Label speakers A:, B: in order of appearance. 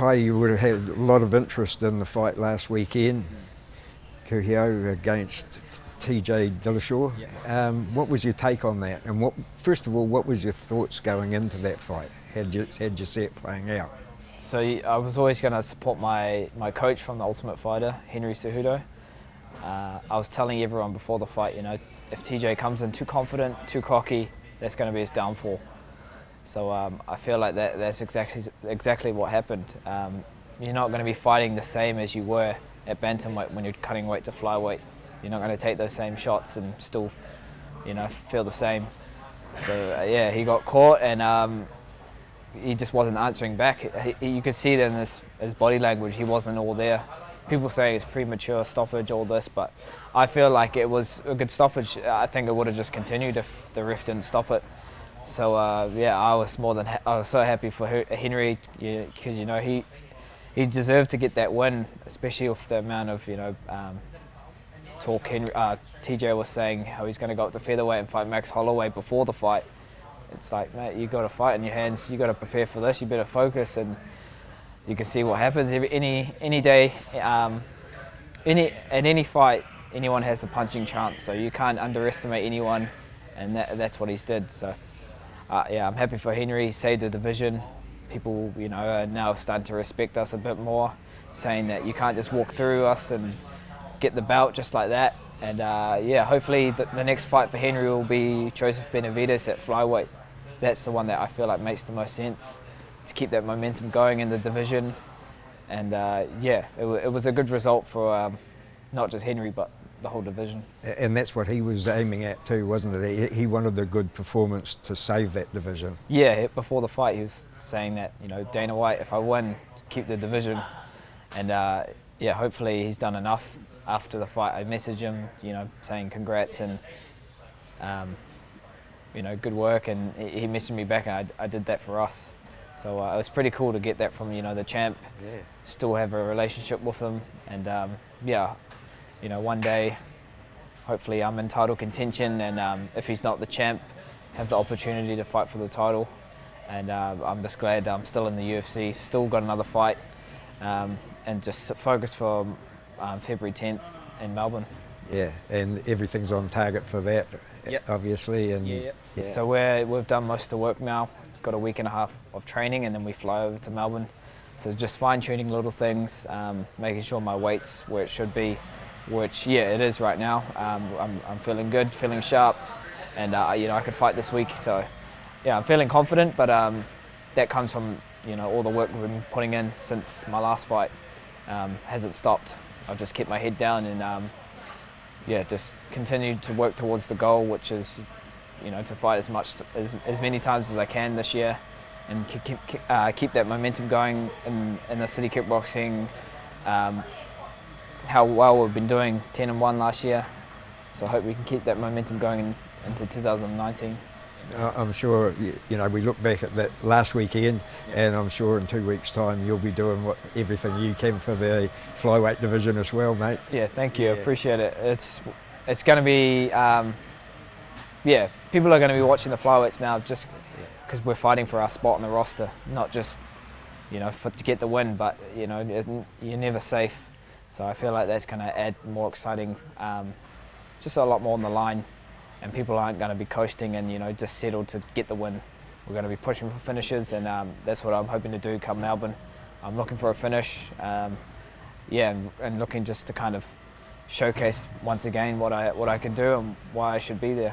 A: Kai, you would have had a lot of interest in the fight last weekend, Kuhio against TJ Dillashaw.
B: Yeah.
A: What was your take on that? And first of all, what was your thoughts going into that fight? Had you see it playing out?
B: So I was always going to support my coach from The Ultimate Fighter, Henry Cejudo. I was telling everyone before the fight, you know, if TJ comes in too confident, too cocky, that's going to be his downfall. So I feel like that's exactly what happened. You're not going to be fighting the same as you were at bantamweight when you're cutting weight to flyweight. You're not going to take those same shots and still, you know, feel the same. So yeah, he got caught and he just wasn't answering back. You could see it in his body language. He wasn't all there. People say it's premature stoppage, all this, but I feel like it was a good stoppage. I think it would have just continued if the ref didn't stop it. So yeah, I was so happy for Henry, because you know he deserved to get that win, especially with the amount of talk TJ was saying how he's going to go up to featherweight and fight Max Holloway before the fight. It's like, mate, you got a fight in your hands. You got to prepare for this. You better focus, and you can see what happens any day. At any fight, anyone has a punching chance. So you can't underestimate anyone, and that's what he's did. So yeah, I'm happy for Henry. He saved the division. People, you know, are now starting to respect us a bit more, saying that you can't just walk through us and get the belt just like that. And yeah, hopefully the next fight for Henry will be Joseph Benavidez at flyweight. That's the one that I feel like makes the most sense to keep that momentum going in the division. And yeah, it was a good result for not just Henry, but the whole division.
A: And that's what he was aiming at too, wasn't it? He wanted a good performance to save that division.
B: Yeah, before the fight he was saying that, you know, Dana White, if I win, keep the division. And yeah, hopefully he's done enough. After the fight, I messaged him, you know, saying congrats and you know, good work, and he messaged me back, and I did that for us. So it was pretty cool to get that from, you know, the champ.
A: Yeah.
B: Still have a relationship with him, and yeah, you know, one day, hopefully I'm in title contention, and if he's not the champ, have the opportunity to fight for the title. And I'm just glad I'm still in the UFC, still got another fight, and just focus for February 10th in Melbourne.
A: Yeah, and everything's on target for that,
B: yep.
A: Obviously. And
B: yeah.
A: Yeah.
B: So we've done most of the work now. Got a week and a half of training, and then we fly over to Melbourne. So just fine-tuning little things, making sure my weight's where it should be, which yeah, it is right now. I'm feeling good, feeling sharp, and you know, I could fight this week. So yeah, I'm feeling confident, but that comes from, you know, all the work we've been putting in since my last fight hasn't stopped. I've just kept my head down and yeah, just continued to work towards the goal, which is, you know, to fight as many times as I can this year, and keep that momentum going in the city kickboxing. How well we've been doing, 10-1 last year, so I hope we can keep that momentum going into 2019.
A: I'm sure, you know, we look back at that last weekend, and I'm sure in 2 weeks' time you'll be doing everything you can for the flyweight division as well, mate.
B: Yeah, thank you. Yeah. Appreciate it. It's going to be, yeah, people are going to be watching the flyweights now just because we're fighting for our spot on the roster, not just, you know, to get the win, but you know, you're never safe. So I feel like that's going to add more exciting, just a lot more on the line. And people aren't going to be coasting and, you know, just settled to get the win. We're going to be pushing for finishes, and that's what I'm hoping to do come Melbourne. I'm looking for a finish, yeah, and looking just to kind of showcase once again what I can do and why I should be there.